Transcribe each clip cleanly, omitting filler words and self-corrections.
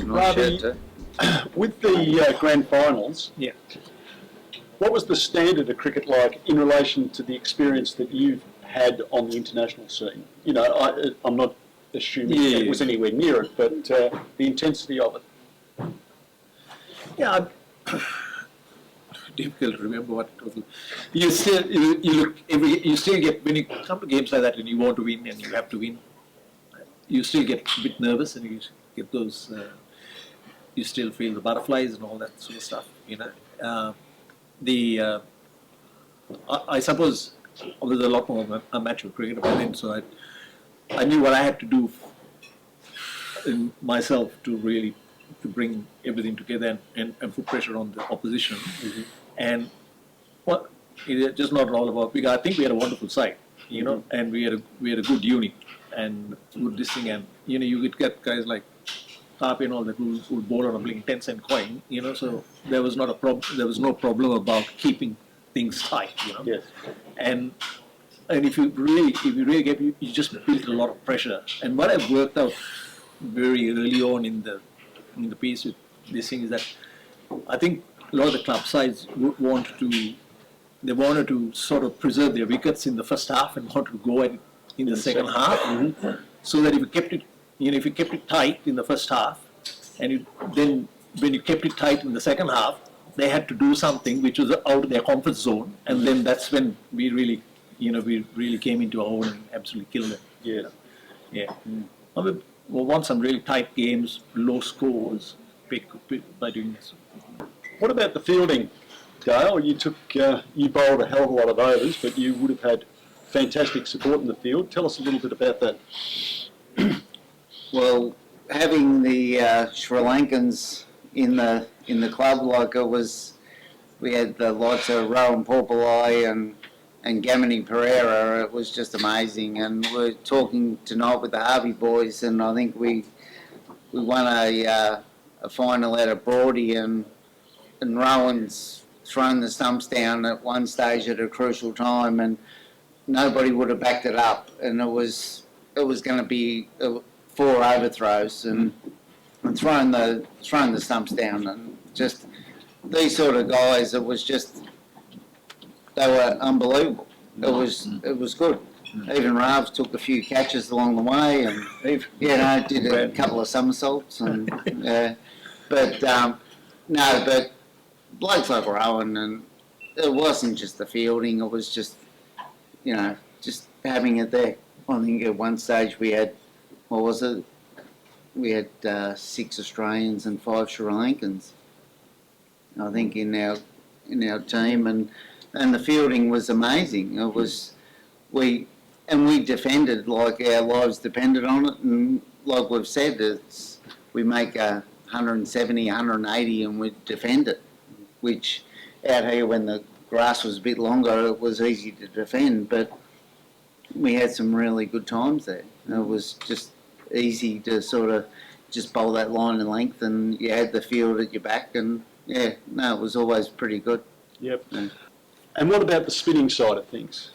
Ravi, with the grand finals, Yeah. what was the standard of cricket like in relation to the experience that you've had on the international scene? You know, I'm not assuming it was anywhere near it, but the intensity of it. Yeah, difficult to remember what it was. You still you still get, when you come to games like that and you want to win and you have to win, you still get a bit nervous and you get those. You still feel the butterflies and all that sort of stuff. You know, I suppose I was a lot more amateur cricketer by then, so I knew what I had to do in myself to really to bring everything together and put pressure on the opposition. Mm-hmm. And what it's just not all about, because I think we had a wonderful side, you know, and we had a good unit and good this thing, and you know you would get guys like Harpy and all that who would bowl on a blinking 10-cent coin, you know, so there was not a problem. There was no problem about keeping things tight, you know. Yes. And if you really get, you just built a lot of pressure. And what I've worked out very early on in the piece with this thing is that I think a lot of the club sides wanted to sort of preserve their wickets in the first half and wanted to go at it in the second half, so that if you kept it, you know, if you kept it tight in the first half, and then when you kept it tight in the second half, they had to do something which was out of their comfort zone, and then that's when we really came into our own and absolutely killed them. Yeah. Yeah. I mean, we won some really tight games, low scores by doing this. What about the fielding, Dale? You bowled a hell of a lot of overs, but you would have had fantastic support in the field. Tell us a little bit about that. Well, having the Sri Lankans in the club, like it was, we had the likes of Rowan Porpalai and Gamini Pereira. It was just amazing. And we're talking tonight with the Harvey boys, and I think we won a final out of Broady, and Rowan's thrown the stumps down at one stage at a crucial time, and nobody would have backed it up, and it was going to be 4 overthrows and throwing the stumps down, and just these sort of guys. It was just, they were unbelievable. It was good. Even Ravs took a few catches along the way, and did a couple of somersaults, and but blokes like Rowan, and it wasn't just the fielding. It was just, you know, just having it there. I think at one stage we had, what was it? We had 6 Australians and 5 Sri Lankans, I think, in our team, and the fielding was amazing. It was we defended like our lives depended on it, and like we've said, we make 170, 180, and we defend it. Which out here, when the grass was a bit longer, it was easy to defend, but we had some really good times there. It was just easy to sort of just bowl that line and length, and you had the field at your back, and it was always pretty good. Yep. Yeah. And what about the spinning side of things?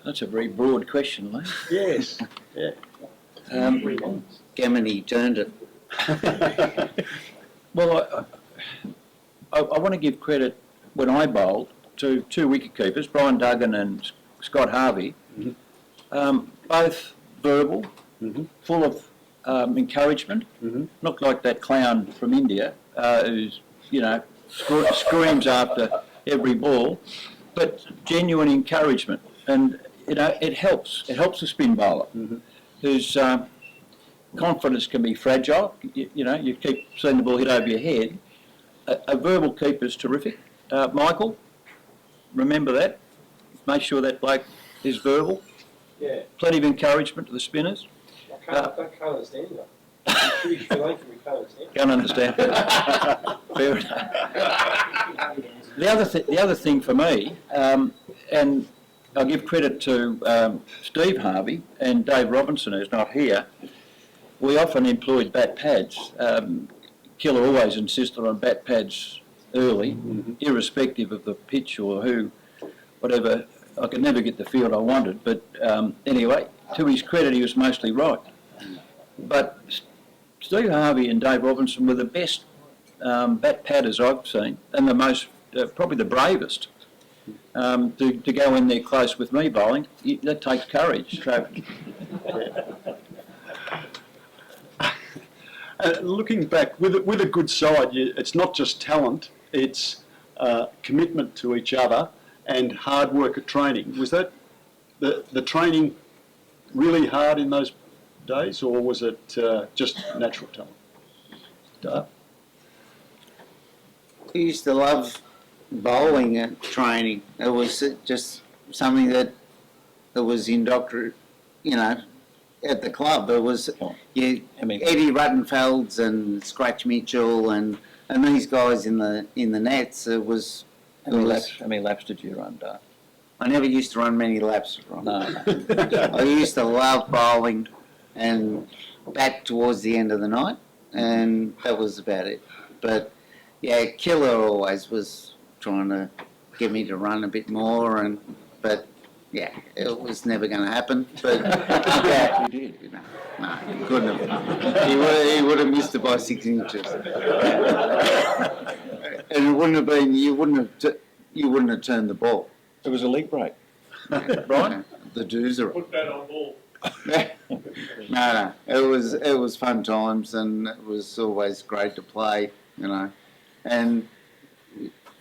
That's a very broad question, mate. Yes. Yeah. Gamini turned it. Well, I want to give credit when I bowled to 2 wicketkeepers, Brian Duggan and Scott Harvey, both verbal, full of encouragement, not like that clown from India who's, you know, screams after every ball, but genuine encouragement. And, you know, it helps the spin bowler, whose confidence can be fragile. You know, you keep seeing the ball hit over your head. A verbal keeper's terrific. Michael, remember that. Make sure that bloke is verbal. Yeah. Plenty of encouragement to the spinners. I can't understand that. I'm pretty Sri Lankan, we can't understand. Can't understand. Fair enough. The other thing for me, and I'll give credit to Steve Harvey and Dave Robinson, who's not here. We often employed bat pads. Killer always insisted on bat pads early, irrespective of the pitch or who, whatever. I could never get the field I wanted, but anyway, to his credit, he was mostly right. But Steve Harvey and Dave Robinson were the best bat patters I've seen, and the most, probably the bravest. To go in there close with me bowling, that takes courage. Looking back, with a good side, it's not just talent, it's commitment to each other and hard work at training. Was that the training really hard in those days, or was it just natural talent? I used to love bowling and training. It was just something that was indoctrinated, at the club. It was Eddie Ruttenfelds and Scratch Mitchell and these guys in the nets. It was. How many laps did you run, Dave? I never used to run many laps. Ron. No. I used to love bowling and bat towards the end of the night, and that was about it. But yeah, Killer always was trying to get me to run a bit more, but yeah, it was never going to happen. But yeah, he did. No, he couldn't have. He would have missed it by 6 inches, and it wouldn't have been. You wouldn't have turned the ball. It was a leg break. Brian? The doozer. Put that on ball. No, it was fun times, and it was always great to play, And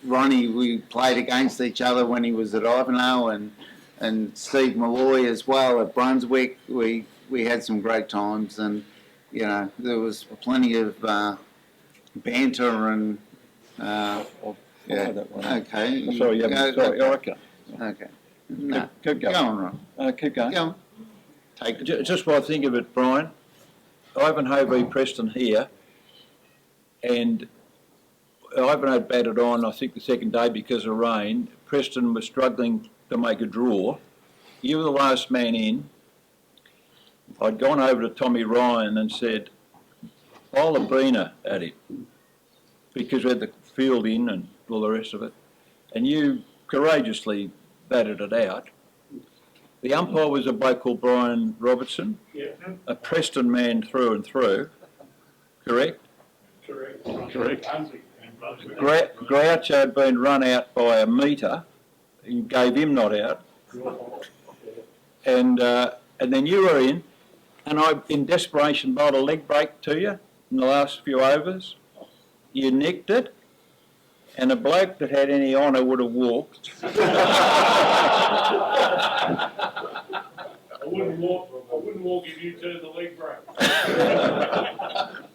Ronnie, we played against each other when he was at Ivanhoe, and Steve Malloy as well at Brunswick. We had some great times, and there was plenty of banter and. Yeah. Okay. Sorry, okay. Okay. No. Keep going. Go on, Ron. Keep going. Go on. Take it. Just while I think of it, Brian, Ivanhoe v Preston here, and Ivanhoe batted on, I think, the second day because of rain. Preston was struggling to make a draw. You were the last man in. I'd gone over to Tommy Ryan and said, bowl a Brina at him, because we had the field in and all the rest of it. And you courageously batted it out. The umpire was a bloke called Brian Robertson, a Preston man through and through, correct? Correct. Groucho had been run out by a metre, you gave him not out, and then you were in, and I, in desperation, bowled a leg break to you in the last few overs. You nicked it, and a bloke that had any honour would have walked. I wouldn't walk if you turned the leg break.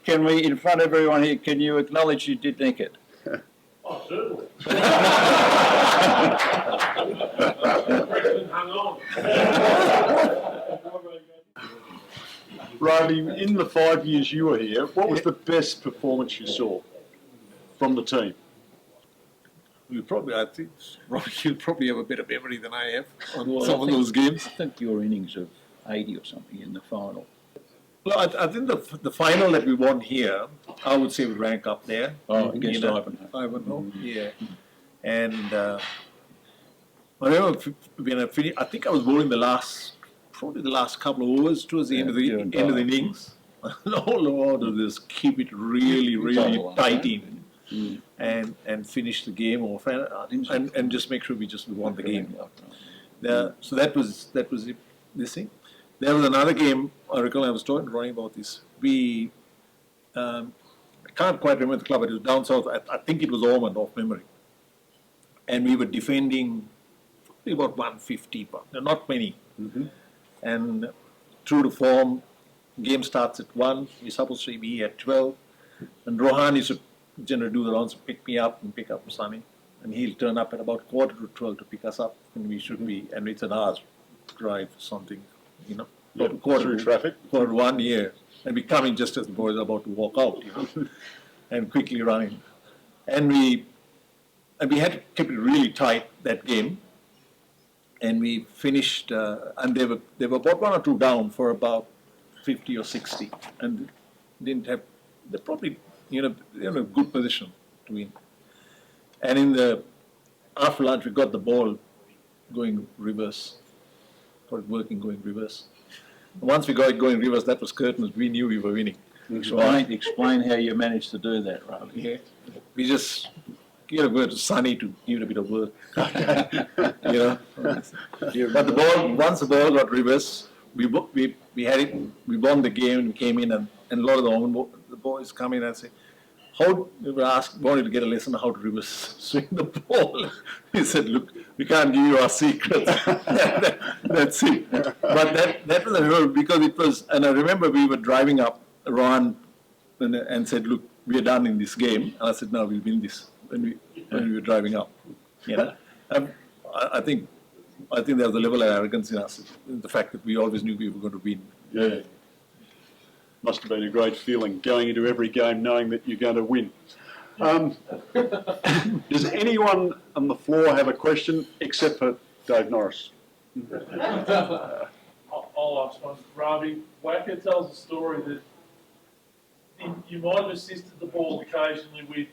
Can we, in front of everyone here, can you acknowledge you did nick it? Oh, certainly. Preston hung on. Riley, in the 5 years you were here, what was the best performance you saw from the team? I think Robbie, you'll probably have a better memory than I have on some of those games. I think your innings of 80 or something in the final. Well, I think the final that we won here, I would say would rank up there. Against Ivanhoe. Ivanhoe. Yeah. And I remember when I finished, I think I was bowling probably the last couple of overs towards the end of the innings. All order just keep it really, really tight in. And finish the game off and just make sure we won the game. So that was it, this thing. There was another game, I recall I was talking to Ronnie about this. I can't quite remember the club, but it was down south. I think it was Ormond, off memory. And we were defending probably about 150, but not many. Mm-hmm. And true to form, game starts at 1, we're supposed to be at 12. And Rohan used to generally do the rounds, pick me up and pick up Sunny. And he'll turn up at about 11:45 to pick us up, and we should be, and it's an hour's drive or something, Through traffic. Quarter 1 year. And we come in just as the boys are about to walk out, and quickly running. And we had to keep it really tight that game. And we finished, and they were about 1 or 2 down for about 50 or 60, and they probably, they're in a good position to win. And after lunch, we got the ball going reverse, got it working going reverse. Once we got it going reverse, that was curtains. We knew we were winning. Explain how you managed to do that, Riley. Yeah. We just give a word to Sonny to give it a bit of work. You know. But the ball, once the ball got reversed, we had it. We won the game and we came in, and a lot of the boys come in and say, "How?" We were wanted to get a lesson on how to reverse swing the ball. He said, "Look, we can't give you our secrets. That's it." But that was a because it was, and I remember we were driving up, Ron, and said, "Look, we are done in this game." And I said, "No, we'll win this." When we were driving up, you know, I think there was a level of arrogance in us, in the fact that we always knew we were going to win. Yeah. Must have been a great feeling going into every game knowing that you're going to win. Does anyone on the floor have a question except for Dave Norris? I'll ask one. Ravi, Wacker tells a story that you might have assisted the ball occasionally with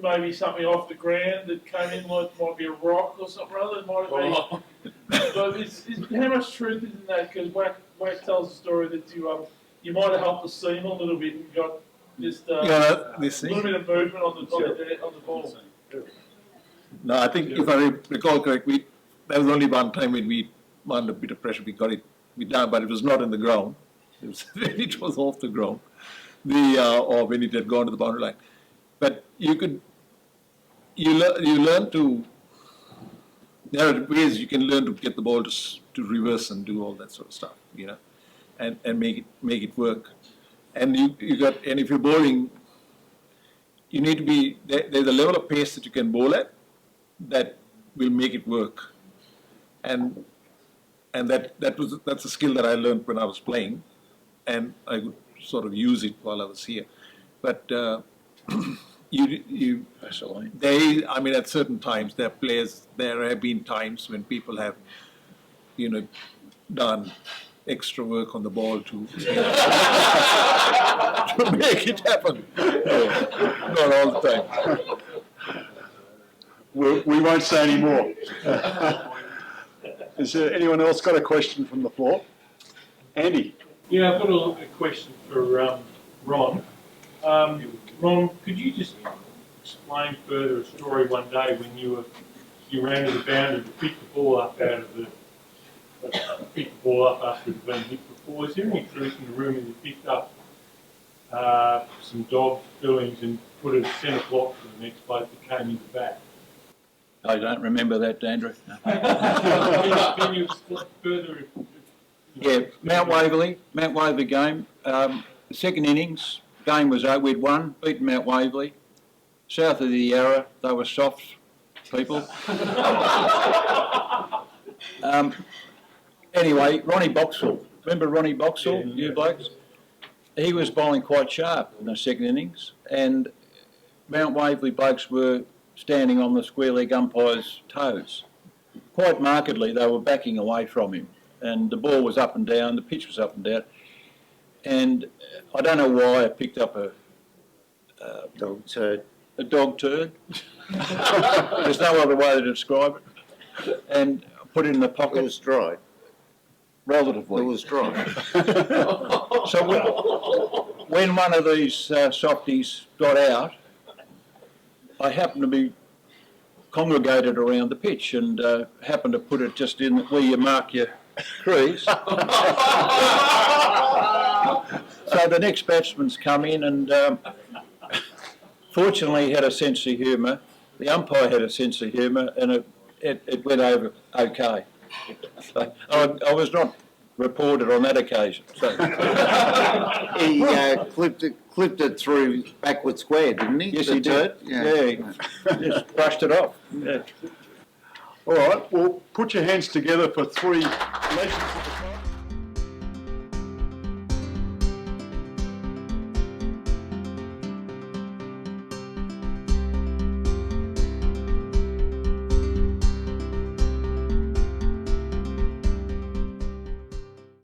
maybe something off the ground that came in, like might be a rock or something or other. It might have been. But how much truth is in that? Because Wack tells a story that you might have helped the seam a little bit and got just a little bit of movement on the ball. No, I think if I recall correctly, there was only one time when we under a bit of pressure, we got it down, but it was not in the ground. It was when it was off the ground, or when it had gone to the boundary line. But you learn to, there are ways you can learn to get the ball to reverse and do all that sort of stuff, you know, and make it work. And and if you're bowling, you need to be, there's a level of pace that you can bowl at that will make it work. And that's a skill that I learned when I was playing, and I could sort of use it while I was here. But I mean, at certain times, there have been times when people have, you know, done extra work on the ball to make it happen. Not all the time. We won't say any more. Is there anyone else got a question from the floor? Andy? Yeah, I've got a question for Ron. Ron, could you just explain further a story one day when you ran to the boundary to pick the ball up after it had been hit before? Is there any truth in the room when you picked up some dog fillings and put it centre block for the next bloke that came in the back? I don't remember that, Andrew. Can you explain further? Yeah, Mount Waverley game. Second innings, game was over. We'd won, beaten Mount Waverley. South of the Yarra, they were soft people. Anyway, Ronnie Boxall. Remember Ronnie Boxall, you blokes? He was bowling quite sharp in the second innings, and Mount Waverley blokes were standing on the square leg umpire's toes. Quite markedly, they were backing away from him, and the ball was up and down, the pitch was up and down, and I don't know why I picked up a dog turd. There's no other way to describe it, and put it in the pocket. It was dry. Relatively. It was dry. So when one of these softies got out, I happened to be congregated around the pitch and happened to put it just in where you mark your crease. So the next batsman's come in and fortunately he had a sense of humour. The umpire had a sense of humour and it went over okay. So I was not reported on that occasion. So. He clipped it through backward square, didn't he? Yes, he did. Yeah, he just brushed it off. Yeah. All right, well, put your hands together for three legends of the